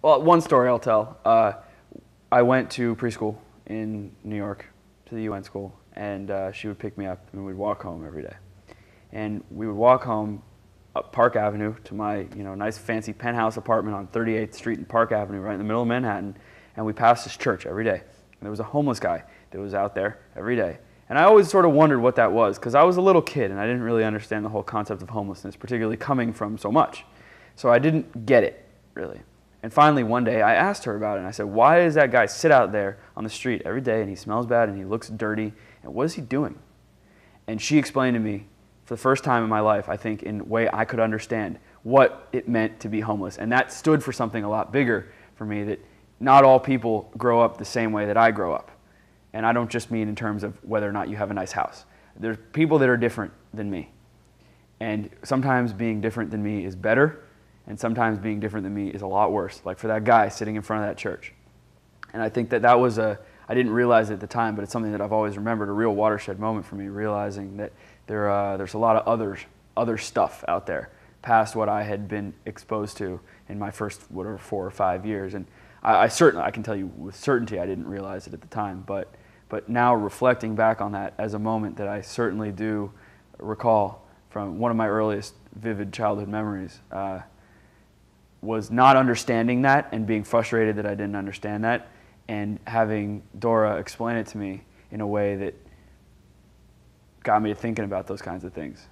Well, one story I'll tell. I went to preschool in New York, to the UN school, and she would pick me up and we'd walk home every day. And we would walk home up Park Avenue to my nice fancy penthouse apartment on 38th Street and Park Avenue right in the middle of Manhattan, and we passed this church every day. And there was a homeless guy that was out there every day. And I always sort of wondered what that was, because I was a little kid and I didn't really understand the whole concept of homelessness, particularly coming from so much. So I didn't get it, really. And finally one day I asked her about it and I said, why does that guy sit out there on the street every day and he smells bad and he looks dirty, and what is he doing? And she explained to me, for the first time in my life, I think, in a way I could understand what it meant to be homeless. And that stood for something a lot bigger for me, that not all people grow up the same way that I grow up. And I don't just mean in terms of whether or not you have a nice house. There's people that are different than me. And sometimes being different than me is better, and sometimes being different than me is a lot worse, like for that guy sitting in front of that church. And I think that was I didn't realize it at the time, but it's something that I've always remembered, a real watershed moment for me, realizing that there's a lot of other stuff out there past what I had been exposed to in my first 4 or 5 years. And I can tell you with certainty I didn't realize it at the time, but now reflecting back on that as a moment that I certainly do recall from one of my earliest vivid childhood memories, was not understanding that and being frustrated that I didn't understand that, and having Dora explain it to me in a way that got me to thinking about those kinds of things.